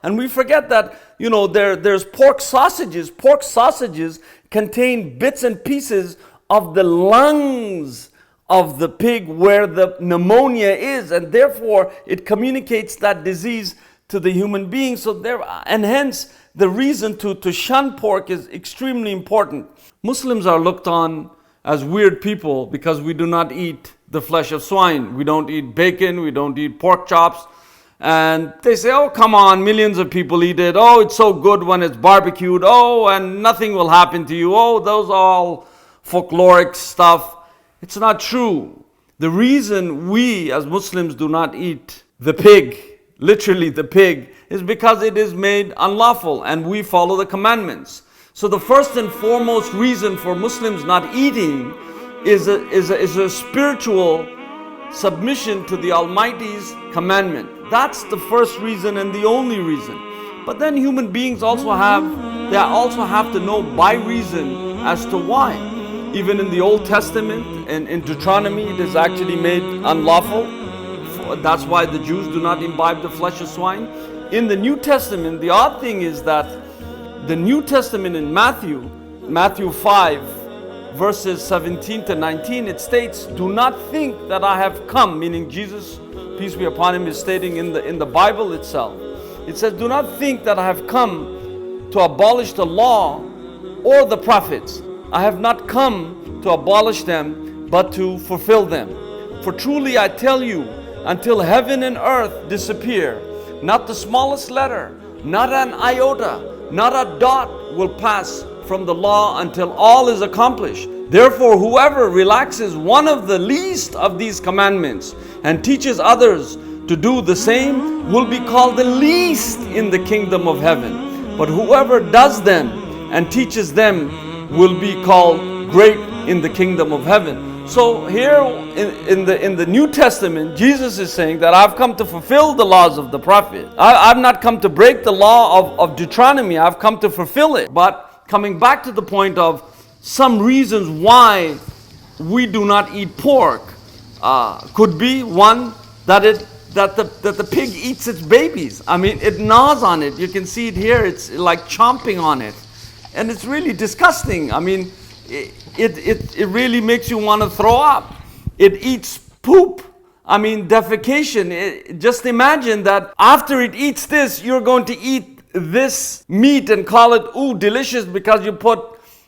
And we forget that, there's pork sausages. Pork sausages contain bits and pieces of the lungs of the pig where the pneumonia is, and therefore it communicates that disease to the human being. And hence the reason to shun pork is extremely important. Muslims are looked on as weird people because we do not eat the flesh of swine. We don't eat bacon, we don't eat pork chops. And they say, oh, come on, millions of people eat it. Oh, it's so good when it's barbecued. Oh, and nothing will happen to you. Oh, those are all folkloric stuff. It's not true. The reason we as Muslims do not eat the pig, literally the pig, is because it is made unlawful and we follow the commandments. So the first and foremost reason for Muslims not eating is a spiritual submission to the Almighty's commandment. That's the first reason and the only reason. But then human beings also have to know by reason as to why. Even in the Old Testament and in Deuteronomy, it is actually made unlawful. That's why the Jews do not imbibe the flesh of swine. In the New Testament, the odd thing is that the New Testament in Matthew 5, verses 17 to 19, it states, do not think that I have come, meaning Jesus, peace be upon him, is stating in the Bible itself. It says, do not think that I have come to abolish the law or the prophets. I have not come to abolish them, but to fulfill them. For truly I tell you, until heaven and earth disappear, not the smallest letter, not an iota, not a dot will pass from the law until all is accomplished. Therefore, whoever relaxes one of the least of these commandments and teaches others to do the same will be called the least in the kingdom of heaven. But whoever does them and teaches them will be called great in the kingdom of heaven. So here in the New Testament, Jesus is saying that I've come to fulfill the laws of the prophet. I've not come to break the law of Deuteronomy. I've come to fulfill it. But coming back to the point of some reasons why we do not eat pork, could be one, that the pig eats its babies. I mean, it gnaws on it. You can see it here. It's like chomping on it. And it's really disgusting. I mean, it really makes you want to throw up. It eats poop. I mean, defecation. Just imagine that after it eats this, you're going to eat this meat and call it, ooh, delicious, because you put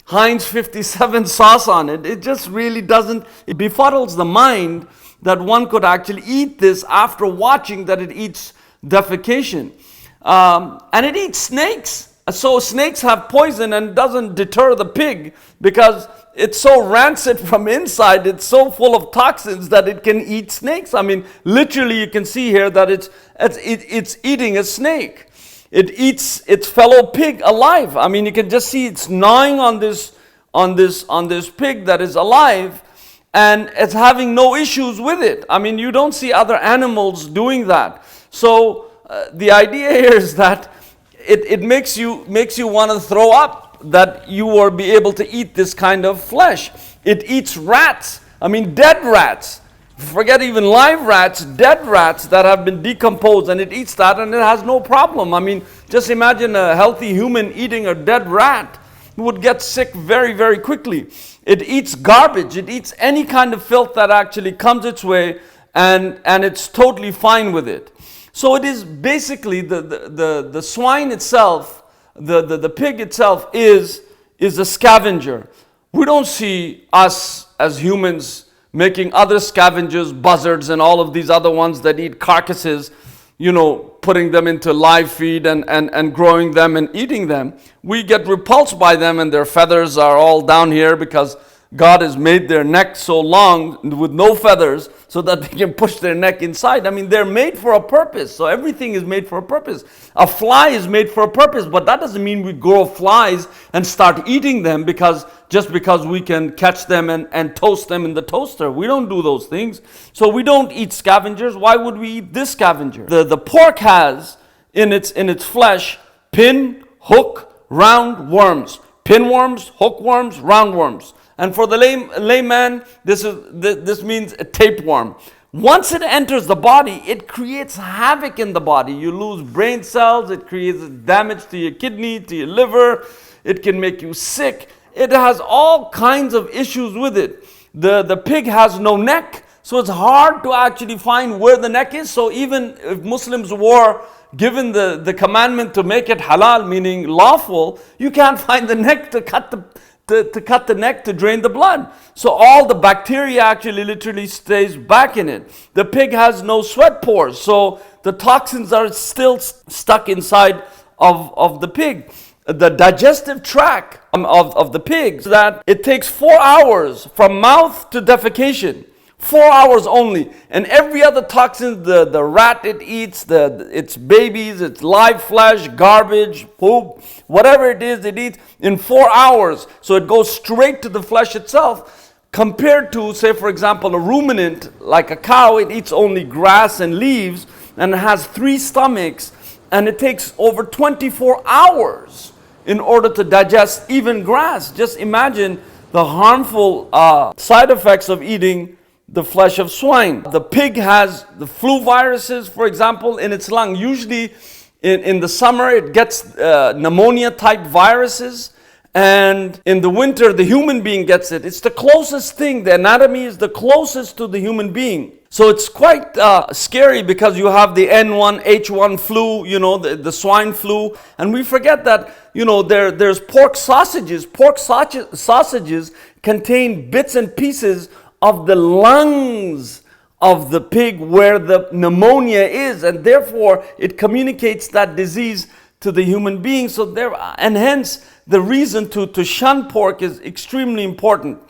Heinz 57 sauce on it. It just really doesn't, it befuddles the mind that one could actually eat this after watching that it eats defecation. And it eats snakes. So snakes have poison and doesn't deter the pig because it's so rancid from inside, it's so full of toxins that it can eat snakes. I mean, literally you can see here that it's eating a snake. It eats its fellow pig alive. I mean, you can just see it's gnawing on this pig that is alive, and it's having no issues with it. I mean, you don't see other animals doing that. So the idea here is that it makes you want to throw up, that you will be able to eat this kind of flesh. It eats rats. I mean, dead rats. Forget even live rats, dead rats that have been decomposed, and it eats that and it has no problem. I mean, just imagine a healthy human eating a dead rat. It would get sick very, very quickly. It eats garbage. It eats any kind of filth that actually comes its way, and it's totally fine with it. So it is basically the swine itself, the pig itself is a scavenger. We don't see us as humans making other scavengers, buzzards and all of these other ones that eat carcasses, putting them into live feed and growing them and eating them. We get repulsed by them, and their feathers are all down here because God has made their neck so long with no feathers so that they can push their neck inside. I mean, they're made for a purpose. So everything is made for a purpose. A fly is made for a purpose, but that doesn't mean we grow flies and start eating them just because we can catch them and toast them in the toaster. We don't do those things. So we don't eat scavengers. Why would we eat this scavenger? The pork has in its flesh pin, hook, round worms. Pinworms, hookworms, roundworms. And for the layman, this means a tapeworm. Once it enters the body, it creates havoc in the body. You lose brain cells, it creates damage to your kidney, to your liver, it can make you sick. It has all kinds of issues with it. The pig has no neck, so it's hard to actually find where the neck is. So even if Muslims were given the commandment to make it halal, meaning lawful, you can't find the neck to cut the neck to drain the blood. So all the bacteria actually literally stays back in it. The pig has no sweat pores, so the toxins are still stuck inside of the pig. The digestive tract of the pig, that it takes 4 hours from mouth to defecation. 4 hours only. And every other toxin, the rat it eats, its babies, its live flesh, garbage, poop, whatever it is it eats in 4 hours. So it goes straight to the flesh itself, compared to, say for example, a ruminant like a cow. It eats only grass and leaves and it has 3 stomachs, and it takes over 24 hours in order to digest even grass. Just imagine the harmful side effects of eating the flesh of swine. The pig has the flu viruses, for example, in its lung. Usually in the summer it gets pneumonia type viruses, and in the winter the human being gets it. It's the closest thing. The anatomy is the closest to the human being. So it's quite scary, because you have the N1H1 flu, the swine flu, and we forget that, there's pork sausages. Pork sausages contain bits and pieces of the lungs of the pig where the pneumonia is, and therefore it communicates that disease to the human being. So and hence the reason to shun pork is extremely important.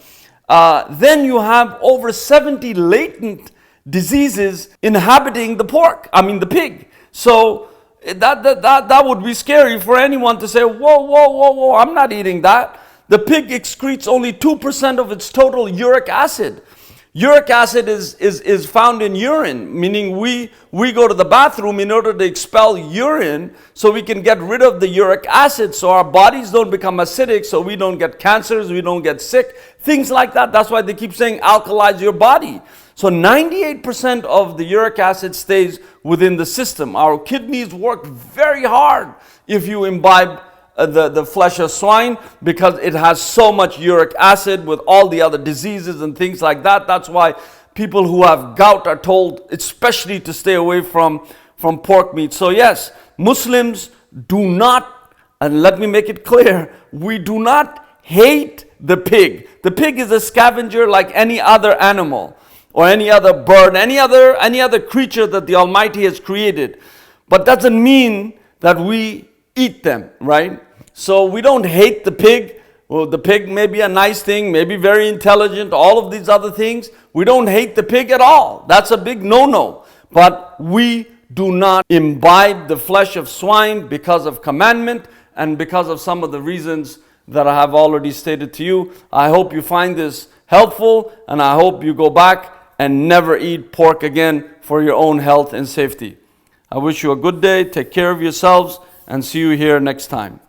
Then you have over 70 latent diseases inhabiting the pig. So that would be scary for anyone to say, whoa, I'm not eating that. The pig excretes only 2% of its total uric acid. Uric acid is found in urine, meaning we go to the bathroom in order to expel urine so we can get rid of the uric acid, so our bodies don't become acidic, so we don't get cancers, we don't get sick, things like that. That's why they keep saying alkalize your body. So 98% of the uric acid stays within the system. Our kidneys work very hard if you imbibe the flesh of swine, because it has so much uric acid with all the other diseases and things like that. That's why people who have gout are told especially to stay away from pork meat. So yes, Muslims do not, and let me make it clear, we do not hate the pig. The pig is a scavenger like any other animal or any other bird, any other creature that the Almighty has created. But doesn't mean that we eat them, right? So we don't hate the pig. Well, the pig may be a nice thing, maybe very intelligent, all of these other things. We don't hate the pig at all. That's a big no-no. But we do not imbibe the flesh of swine because of commandment and because of some of the reasons that I have already stated to you. I hope you find this helpful, and I hope you go back and never eat pork again for your own health and safety. I wish you a good day. Take care of yourselves, and see you here next time.